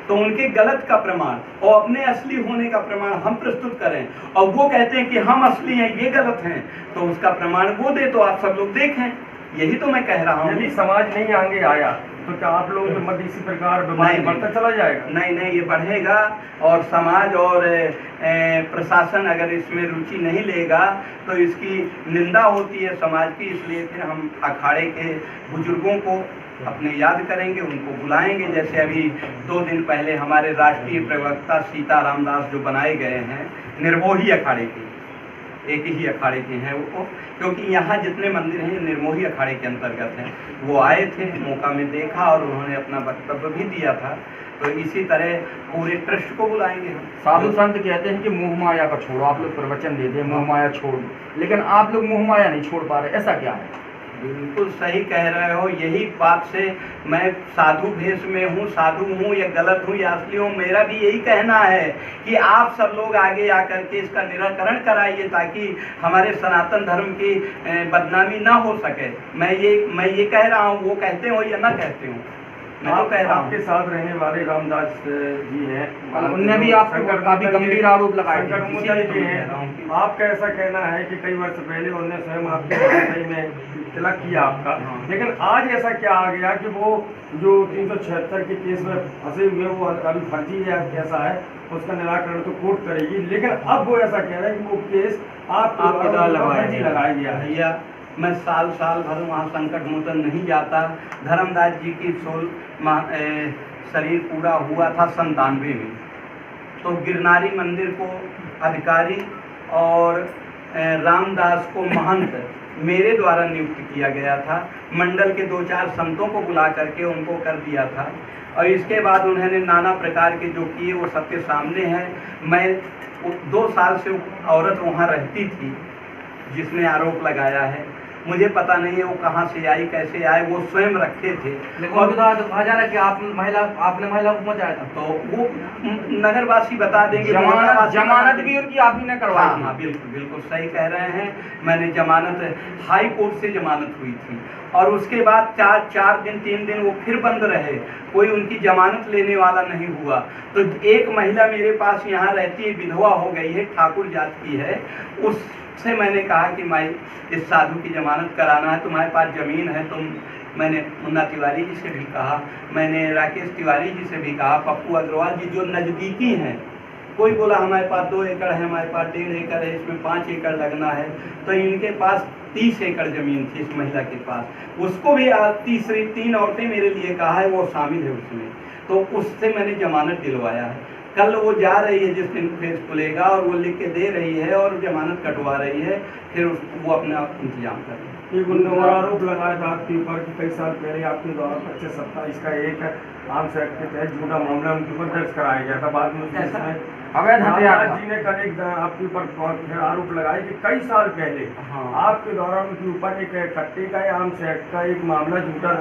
तो उनके गलत का प्रमाण और अपने असली होने का प्रमाण हम प्रस्तुत करें, और वो कहते हैं कि हम असली हैं ये गलत हैं तो उसका प्रमाण वो दे, तो आप सब लोग देखें। यही तो मैं कह रहा हूँ। यदि समाज नहीं आगे आया तो क्या आप लोगों के मध्य इसी प्रकार बीमारी बढ़ता चला जाएगा? नहीं, ये बढ़ेगा, और समाज और प्रशासन अगर इसमें रुचि नहीं लेगा तो इसकी निंदा होती है समाज की। इसलिए फिर हम अखाड़े के बुजुर्गों को अपने याद करेंगे, उनको बुलाएंगे। जैसे अभी 2 दिन पहले हमारे राष्ट्रीय प्रवक्ता सीताराम दास जो बनाए गए हैं, निर्मोही अखाड़े के, एक ही अखाड़े के हैं वो, क्योंकि यहाँ जितने मंदिर हैं निर्मोही अखाड़े के अंतर्गत हैं। वो आए थे, मौका में देखा और उन्होंने अपना वक्तव्य भी दिया था। तो इसी तरह पूरे ट्रस्ट को बुलाएंगे हम। साधु संत कहते हैं कि मोह माया का छोड़ो, आप लोग प्रवचन देते हैं मोह माया छोड़, लेकिन आप लोग मोह माया नहीं छोड़ पा रहे, ऐसा क्या है? बिल्कुल सही कह रहे हो। यही बात से मैं साधु भेष में हूँ, साधु हूँ या गलत हूँ या असली हूँ, मेरा भी यही कहना है कि आप सब लोग आगे आकर के इसका निराकरण कराइए ताकि हमारे सनातन धर्म की बदनामी ना हो सके। मैं ये कह रहा हूँ, वो कहते हो या ना कहते हो, मैं तो कह रहा हूँ। आपके साथ रहने वाले रामदास जी हैं, उनने भी आपको काफी गंभीर आरोप लगाए थे। संकट मोचन जी हैं। आपका ऐसा कहना है कि कई वर्ष पहले उन्होंने स्वयं आपके सही में तिलक किया आपका, लेकिन आज ऐसा क्या आ गया कि वो जो 376 के केस में फंसे हुए वो अभी फर्जी है कैसा है, उसका निराकरण तो कोर्ट करेगी, लेकिन अब वो ऐसा कह रहे हैं कि वो केस आपके द्वारा लगाया गया है। भैया मैं साल भर वहाँ संकट मोचन नहीं जाता। धर्मदास जी की शरीर पूरा हुआ था 97 में, तो गिरनारी मंदिर को अधिकारी और रामदास को महंत मेरे द्वारा नियुक्त किया गया था। मंडल के 2-4 संतों को बुला करके उनको कर दिया था, और इसके बाद उन्होंने नाना प्रकार के जो किए वो सबके सामने है। मैं 2 साल से औरत वहाँ रहती थी जिसने आरोप लगाया है, मुझे पता नहीं है वो कहाँ से आई कैसे आए, वो स्वयं रखे थे। लेकिन उनको तो कहा जा रहा है कि आपने महिला को मचाया था, तो वो नगरवासी बता देंगे। जमानत भी उनकी आप ही ने करवाई थी। हाँ, बिल्कुल सही कह रहे हैं। मैंने जमानत हाई कोर्ट से जमानत हुई थी, और उसके बाद 4 दिन 3 दिन वो फिर बंद रहे, कोई उनकी जमानत लेने वाला नहीं हुआ। तो एक महिला मेरे पास यहाँ रहती है, विधवा हो गई है, ठाकुर जात की है, उससे मैंने कहा कि माई इस साधु की जमानत कराना है, तुम्हारे पास ज़मीन है। मैंने मुन्ना तिवारी जी से भी कहा, मैंने राकेश तिवारी जी से भी कहा, पप्पू अग्रवाल जी जो नज़दीकी हैं, कोई बोला हमारे पास 2 एकड़ है, हमारे पास 1.5 एकड़ है, इसमें 5 एकड़ लगना है। तो इनके पास 30 एकड़ ज़मीन थी इस महिला के पास, उसको भी 3 औरतें मेरे लिए कहा है, वो शामिल है उसमें, तो उससे मैंने जमानत दिलवाया है। कल वो जा रही है जिस दिन केस खुलेगा, और वो लिख के दे रही है और जमानत कटवा रही है, फिर वो अपना इंतजाम कर रही है। एक उन्होंने और आरोप लगाया था आपके ऊपर कि कई साल पहले आपके द्वारा 2527 का एक आर्म्स एक्ट के तहत झूठा मामला उनके ऊपर दर्ज कराया गया था। बाद में अवैध हथियार जी ने कल एक आपके ऊपर आरोप लगाया कि कई साल पहले आपके द्वारा उनके ऊपर एक कट्टे का या आर्म्स एक्ट का एक मामला झूठा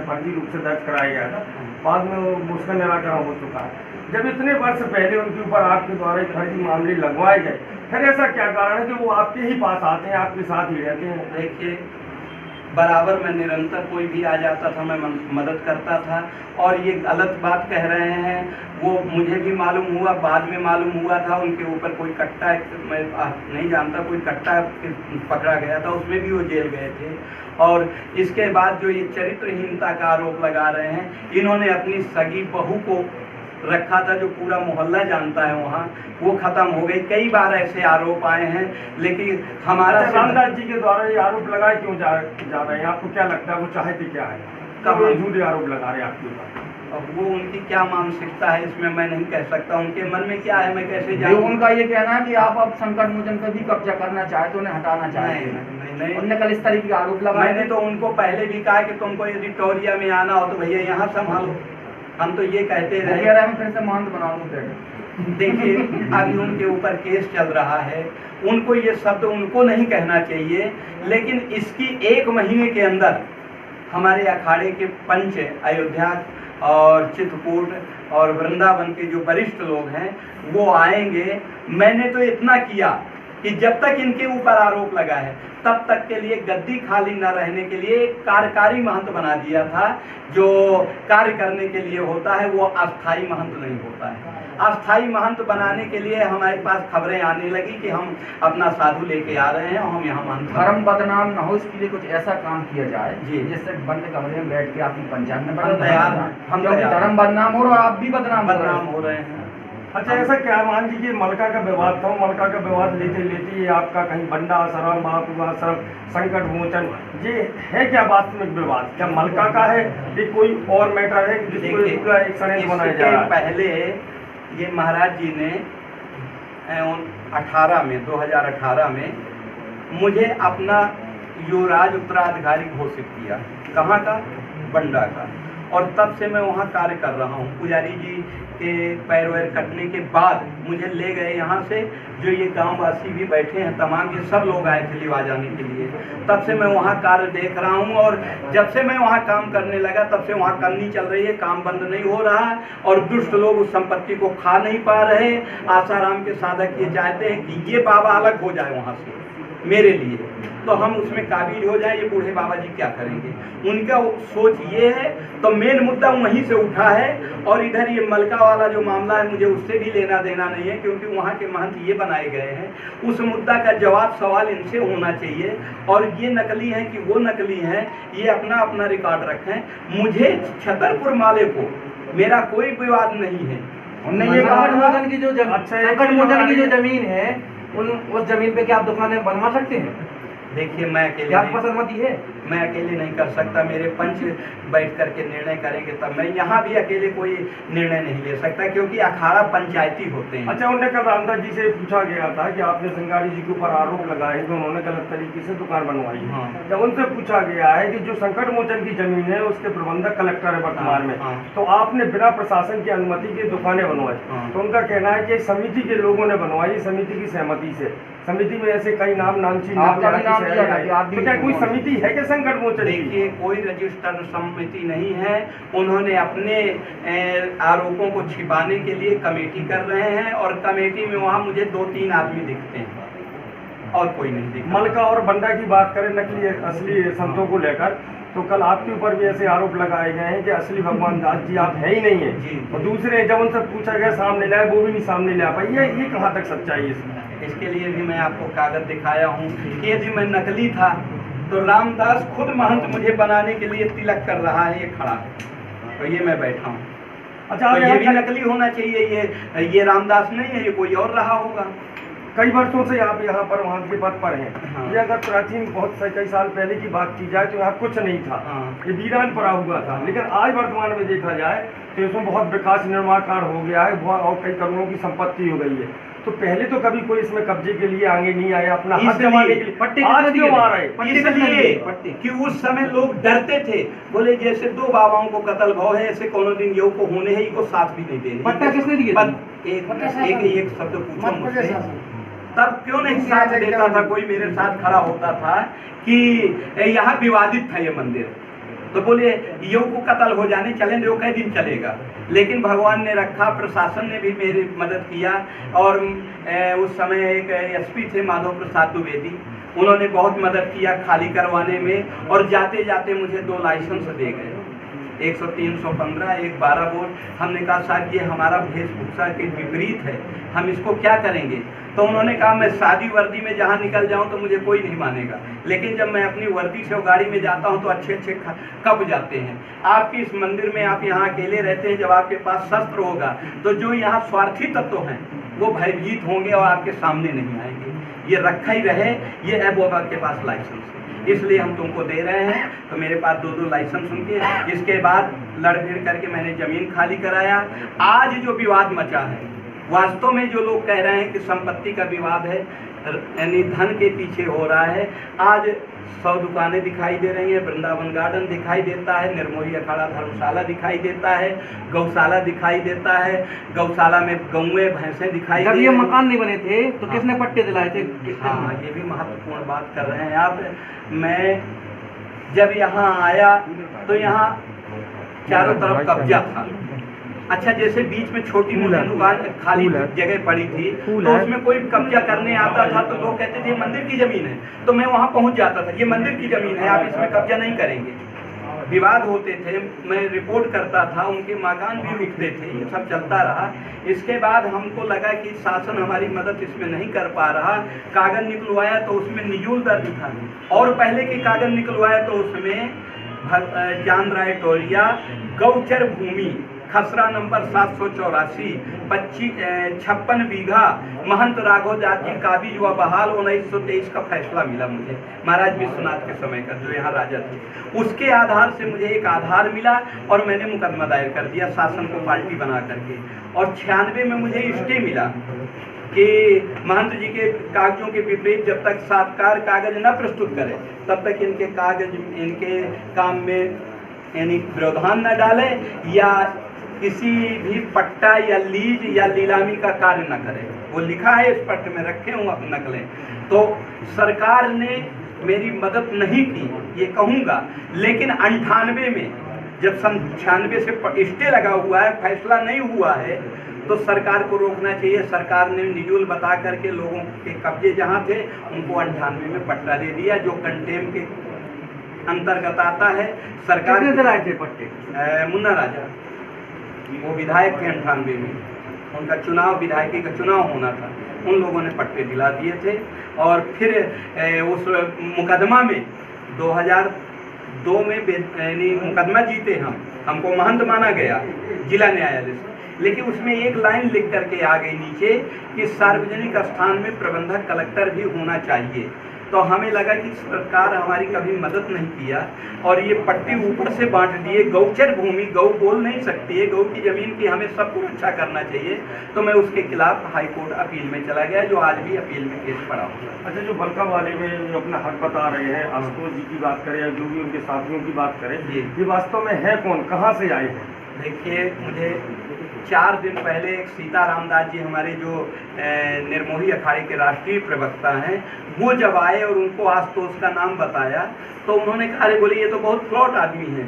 फर्जी रूप से दर्ज कराया गया था। बाद में वो उसका निराकरण हो चुका है। जब इतने वर्ष पहले उनके ऊपर आपके द्वारा एक फर्जी मामले लगवाए गए, फिर ऐसा क्या कारण है कि वो आपके ही पास आते हैं, आपके साथ ही रहते हैं? देखिए, बराबर मैं निरंतर कोई भी आ जाता था, मैं मदद करता था। और ये गलत बात कह रहे हैं, वो मुझे भी मालूम हुआ, बाद में मालूम हुआ था उनके ऊपर कोई कट्टा, मैं नहीं जानता, कोई कट्टा पकड़ा गया था, उसमें भी वो जेल गए थे। और इसके बाद जो ये चरित्रहीनता का आरोप लगा रहे हैं, इन्होंने अपनी सगी बहू को रखा था, जो पूरा मोहल्ला जानता है वहाँ, वो खत्म हो गई। कई बार ऐसे आरोप आए हैं, लेकिन हमारा रामदास जी के द्वारा ये आरोप लगाए क्यों जा रहे हैं? आपको क्या लगता है वो चाहते क्या है? कब ये झूठे आरोप लगा रहे हैं आपके ऊपर? अब वो उनकी क्या मानसिकता है इसमें मैं नहीं कह सकता, उनके मन में क्या है मैं कैसे जानूं? उनका ये कहना है कि आप अब संकट मोचन पर भी कब्जा करना चाहते, उन्हें हटाना चाहते हैं। नहीं, उन्होंने कल इस तरीके के आरोप लगाए। मैंने तो उनको पहले भी कहा कि तुमको एडिटोरिया में आना हो तो भैया यहाँ संभालो, हम तो ये कहते रहे। फिर से महंत बना दूं। देखिए, अभी उनके ऊपर केस चल रहा है, उनको ये शब्द उनको नहीं कहना चाहिए, लेकिन इसकी 1 महीने के अंदर हमारे अखाड़े के पंच अयोध्या और चित्रकूट और वृंदावन के जो वरिष्ठ लोग हैं वो आएंगे। मैंने तो इतना किया कि जब तक इनके ऊपर आरोप लगा है तब तक के लिए गद्दी खाली न रहने के लिए एक कार्यकारी महंत बना दिया था। जो कार्य करने के लिए होता है वो अस्थाई महंत नहीं होता है। अस्थाई महंत बनाने के लिए हमारे पास खबरें आने लगी कि हम अपना साधु लेके आ रहे हैं और हम यहाँ महंत। धर्म बदनाम न हो इसके लिए कुछ ऐसा काम किया जाए जिससे बंद कमरे में बैठ के आपकी पंचायत में हम धर्म बदनाम हो रहा है, आप भी बदनाम हो रहे हैं। अच्छा, ऐसा क्या मान लीजिए मलका का विवाद था, मलका का विवाद लेते लेते ये आपका कहीं बंडा आश्रम, महाप्रभु आश्रम, संकट मोचन, ये है क्या वास्तविक विवाद? क्या मलका का है कि कोई और मैटर है जिसको पूरा एक षड्यंत्र बनाया जा रहा है? पहले ये महाराज जी ने 2018 में मुझे अपना युवराज उत्तराधिकारी घोषित किया। कहाँ का? बंडा का। और तब से मैं वहाँ कार्य कर रहा हूँ। पुजारी जी के पैर वैर कटने के बाद मुझे ले गए यहाँ से, जो ये गांव वासी भी बैठे हैं तमाम, ये सब लोग आए थे लिवा जाने के लिए। तब से मैं वहाँ कार्य देख रहा हूँ, और जब से मैं वहाँ काम करने लगा तब से वहाँ करनी चल रही है, काम बंद नहीं हो रहा, और दुष्ट लोग उस संपत्ति को खा नहीं पा रहे। आसाराम के साधक ये चाहते हैं कि ये बाबा अलग हो जाए वहाँ से मेरे लिए, तो हम उसमें काबिल हो जाए। ये बूढ़े बाबा जी क्या करेंगे, उनका सोच ये है। तो मेन मुद्दा वहीं से उठा है, और इधर ये मलका वाला जो मामला है मुझे उससे भी लेना देना नहीं है, क्योंकि वहाँ के महंत ये बनाए गए हैं। उस मुद्दा का जवाब सवाल इनसे होना चाहिए, और ये नकली है कि वो नकली है, ये अपना अपना रिकॉर्ड रखें। मुझे छतरपुर माले को मेरा कोई विवाद नहीं है। नहीं, ये संकट मोचन की जो अच्छा, संकट मोचन की जो जमीन है, उस जमीन पे क्या आप दुकानें बनवा सकते हैं? देखिए, मैं अकेले क्या नहीं, आपको सहमति है? मैं अकेले नहीं कर सकता, मेरे पंच बैठ करके निर्णय करेंगे तब। मैं यहाँ भी अकेले कोई निर्णय नहीं ले सकता, क्योंकि अखाड़ा पंचायती होते हैं। अच्छा, उन्हें कल रामदास जी से पूछा गया था कि आपने संगारी जी के ऊपर आरोप लगाए कि उन्होंने गलत तरीके से दुकान बनवाई है। हाँ। जब उनसे पूछा गया है कि जो संकट मोचन की जमीन है उसके प्रबंधक कलेक्टर है वर्तमान में, हाँ। तो आपने बिना प्रशासन की अनुमति के दुकानें बनवाई, हाँ। तो उनका कहना है कि समिति के लोगों ने बनवाई, समिति की सहमति से। समिति में ऐसे कई नामची आपका भी नाम लिया था कि आप भी तो क्या कोई समिति है कि संकट मोचन की? देखिए, कोई रजिस्टर्ड समिति नहीं है। उन्होंने अपने आरोपों को छिपाने के लिए कमेटी कर रहे हैं, और कमेटी में वहाँ मुझे 2-3 आदमी दिखते हैं, और कोई नहीं दिखता। मलका और बंडा की बात करें, नकली असली संतों को लेकर, तो कल आपके ऊपर भी ऐसे आरोप लगाए गए हैं कि असली भगवान दास जी आप है ही नहीं है। जी। और दूसरे जब उनसे पूछा गया सामने लाए, वो भी नहीं सामने ला पाई। ये कहाँ तक सच्चाई है इसमें? इसके लिए भी मैं आपको कागज दिखाया हूँ कि यदि मैं नकली था तो रामदास खुद महंत मुझे बनाने के लिए तिलक कर रहा है, ये खड़ा है, तो ये मैं बैठा हूँ। अच्छा, तो ये भी नकली होना चाहिए, ये रामदास नहीं है, ये कोई और रहा होगा। कई वर्षों से आप यहाँ पर वहाँ के पद पर हैं। हाँ। ये अगर प्राचीन बहुत से कई साल पहले की बात की जाए तो यहाँ कुछ नहीं था। हाँ। ये वीरान पड़ा हुआ था, लेकिन आज वर्तमान में देखा जाए तो इसमें बहुत विकास निर्माण कार्य हो गया है, और कई करोड़ों की संपत्ति हो गई है। तो पहले तो कभी कोई इसमें कब्जे के लिए आगे नहीं आया, अपना हक जमाने के लिए। पट्टे आज किसने क्यों दिए? आ रहे हैं? इसलिए कि उस समय लोग डरते थे, बोले जैसे 2 बाबाओं को कत्ल भाव है, ऐसे कोनो दिन योग को होने है, इनको साथ भी नहीं देने। पट्टा किसने दिए? एक शब्द पूछो मुझसे, तब क्यों नहीं साथ देता था कोई? मेरे साथ खड़ा होता था कि यहाँ विवादित था ये मंदिर, तो बोले योग को कत्ल हो जाने चले, जो कई दिन चलेगा। लेकिन भगवान ने रखा, प्रशासन ने भी मेरी मदद किया, और उस समय एक एसपी थे माधव प्रसाद द्विवेदी, उन्होंने बहुत मदद किया खाली करवाने में, और जाते जाते मुझे 2 लाइसेंस दे गए, 103-115, एक 12 बोर्ड। हमने कहा साहब ये हमारा वेशभूषा के विपरीत है, हम इसको क्या करेंगे? तो उन्होंने कहा मैं शादी वर्दी में जहाँ निकल जाऊँ तो मुझे कोई नहीं मानेगा, लेकिन जब मैं अपनी वर्दी से गाड़ी में जाता हूँ तो अच्छे कब जाते हैं। आपके इस मंदिर में आप यहाँ अकेले रहते हैं, जब आपके पास शस्त्र होगा तो जो यहाँ स्वार्थी तत्व हैं वो भयभीत होंगे और आपके सामने नहीं आएंगे। ये रखा ही रहे, ये है बाबा के पास लाइसेंस है, इसलिए हम तुमको दे रहे हैं। तो मेरे पास 2 लाइसेंस उनके। इसके बाद लड़ भिड़ करके मैंने जमीन खाली कराया। आज जो विवाद मचा है, वास्तव में जो लोग कह रहे हैं कि संपत्ति का विवाद है, यानी धन के पीछे हो रहा है। आज 100 दुकानें दिखाई दे रही हैं, वृंदावन गार्डन दिखाई देता है, निर्मोही अखाड़ा धर्मशाला दिखाई देता है, गौशाला दिखाई देता है, गौशाला में गौएं भैंसें दिखाई जब दे ये रही हैं। मकान नहीं बने थे तो किसने पट्टे दिलाए थे? हाँ, ये भी महत्वपूर्ण बात कर रहे हैं आप। मैं जब यहाँ आया तो यहाँ चारों तरफ कब्जा था। अच्छा, जैसे बीच में छोटी मोटी दुकान खाली जगह पड़ी थी, तो उसमें कोई कब्जा करने आता था तो लोग कहते थे ये मंदिर की जमीन है, तो मैं वहाँ पहुँच जाता था, ये मंदिर की जमीन है, आप इसमें कब्जा नहीं करेंगे। विवाद होते थे, मैं रिपोर्ट करता था, उनके मकान भी रुकते थे, ये सब चलता रहा। इसके बाद हमको लगा कि शासन हमारी मदद इसमें नहीं कर पा रहा। कागज निकलवाया तो उसमें निजूल दर्ज था, और पहले के कागज निकलवाया तो उसमें जान राय टोरिया गौचर भूमि खसरा नंबर 784 56 बीघा महंत राघव जाति काबिज व बहाल 1923 का फैसला मिला मुझे, महाराज विश्वनाथ के समय का, जो यहाँ राजा थे। उसके आधार से मुझे एक आधार मिला और मैंने मुकदमा दायर कर दिया शासन को पार्टी बना करके। और 96 में मुझे स्टे मिला कि महंत जी के कागजों के विपरीत जब तक साक्षात्कार कागज न प्रस्तुत करें तब तक इनके कागज, इनके काम में यानी व्यवधान न डाले या किसी भी पट्टा या लीज या नीलामी का कार्य न करे। वो लिखा है इस पट्टे में, रखे हूँ नकलें। तो सरकार ने मेरी मदद नहीं की ये कहूँगा, लेकिन 98 में जब सन 96 से स्टे लगा हुआ है, फैसला नहीं हुआ है, तो सरकार को रोकना चाहिए। सरकार ने निजूल बता करके लोगों के कब्जे जहाँ थे उनको 98 में पट्टा दे दिया, जो कंटेम के अंतर्गत आता है। सरकार कितने दिलाए थे पट्टे? मुन्ना राजा, वो विधायक थे 98 में, उनका चुनाव, विधायकी का चुनाव होना था, उन लोगों ने पट्टे दिला दिए थे। और फिर उस मुकदमा में 2002 में यानी मुकदमा जीते हमको महंत माना गया जिला न्यायालय से, लेकिन उसमें एक लाइन लिख करके आ गई नीचे कि सार्वजनिक स्थान में प्रबंधक कलेक्टर भी होना चाहिए। तो हमें लगा कि सरकार हमारी कभी मदद नहीं किया और ये पट्टे ऊपर से बांट दिए। गौचर भूमि, गौ बोल नहीं सकती है, गौ की जमीन की हमें सबको रक्षा करना चाहिए। तो मैं उसके खिलाफ हाई कोर्ट अपील में चला गया, जो आज भी अपील में केस पड़ा हुआ। अच्छा, जो बलका वाले में जो अपना हक बता रहे हैं, आशुतोष जी की बात करें या जो भी उनके साथियों की बात करें, ये वास्तव में है कौन, कहाँ से आए हैं? देखिए, मुझे 4 दिन पहले एक सीताराम दास जी, हमारे जो निर्मोही अखाड़े के राष्ट्रीय प्रवक्ता हैं, वो जब आए और उनको आशुतोष का नाम बताया तो उन्होंने कहा, अरे बोले ये तो बहुत फ्लॉट आदमी है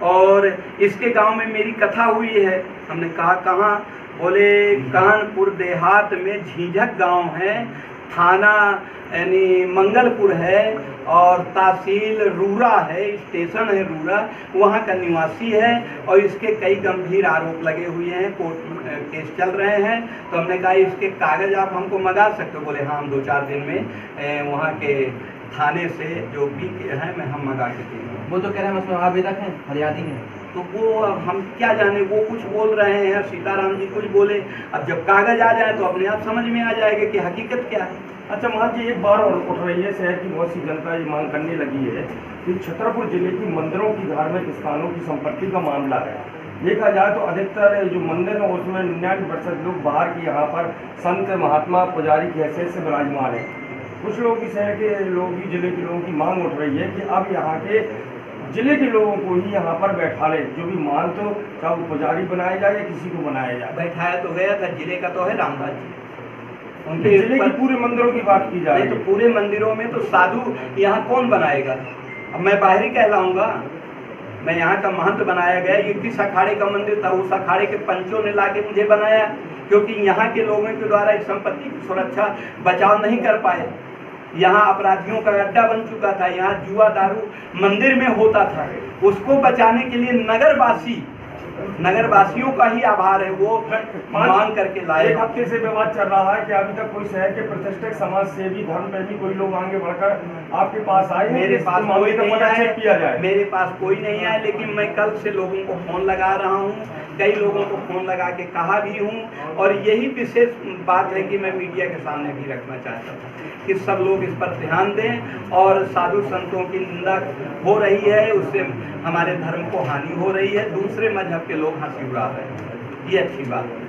और इसके गांव में मेरी कथा हुई है। हमने कहा कहाँ? बोले कानपुर देहात में झीझक गांव है, थाना यानी मंगलपुर है और तहसील रूरा है, स्टेशन है रूरा, वहाँ का निवासी है और इसके कई गंभीर आरोप लगे हुए हैं, कोर्ट केस चल रहे हैं। तो हमने कहा इसके कागज़ आप हमको मंगा सकते हो? बोले हाँ, हम 2-4 दिन में वहाँ के थाने से जो भी है मैं हम मंगा के देंगे। वो तो कह रहे हैं उसमें आवेदक हैं, फरियादी हैं। तो वो अब हम क्या जाने, वो कुछ बोल रहे हैं, सीताराम जी कुछ बोले। अब जब कागज़ आ जाए तो अपने आप समझ में आ जाएगा कि हकीकत क्या है। अच्छा महाराज जी, एक बार और उठ रही है, शहर की बहुत सी जनता ये मांग करने लगी है कि छतरपुर जिले की मंदिरों की, धार्मिक स्थानों की संपत्ति का मामला है। देखा जाए तो अधिकतर जो मंदिर है उसमें 99% लोग बाहर की, यहाँ पर संत महात्मा पुजारी की हैसियत से विराजमान है। कुछ लोग भी, शहर के लोग भी, जिले के लोगों की मांग उठ रही है कि अब यहाँ के जिले के लोगों को ही यहाँ पर बैठा ले, जो भी मान तो चाहे वो पुजारी बनाया जाए या किसी को बनाया जाए। बैठाया तो गया था, जिले का तो है रामदास जी, उनके जिले की पूरे मंदिरों की बात की जाए तो पूरे मंदिरों में तो साधु यहाँ कौन बनाएगा? अब मैं बाहरी कहलाऊंगा? मैं यहाँ का महंत बनाया गया। ये किस अखाड़े का मंदिर था? उस अखाड़े के पंचों ने लाके मुझे बनाया, क्योंकि यहाँ के लोगों के द्वारा इस संपत्ति की सुरक्षा बचाव नहीं कर पाए। यहाँ अपराधियों का अड्डा बन चुका था, यहाँ जुआ दारू मंदिर में होता था। उसको बचाने के लिए नगरवासियों का ही आभार है, वो मांग करके लाए। एक हफ्ते से विवाद चल रहा है कि अभी तक कोई शहर के प्रतिष्ठित समाज सेवी, धर्म प्रेमी कोई लोग आगे बढ़कर आपके पास आए? मेरे पास कोई नहीं आया, किया जाए। मेरे पास कोई नहीं आया, लेकिन मैं कल से लोगों को फोन लगा रहा हूँ, कई लोगों को फोन लगा के कहा भी हूँ। और यही विशेष बात है कि मैं मीडिया के सामने भी रखना चाहता था कि सब लोग इस पर ध्यान दें। और साधु संतों की निंदा हो रही है, उससे हमारे धर्म को हानि हो रही है, दूसरे मजहब के लोग हंसी उड़ा रहे हैं, ये अच्छी बात है।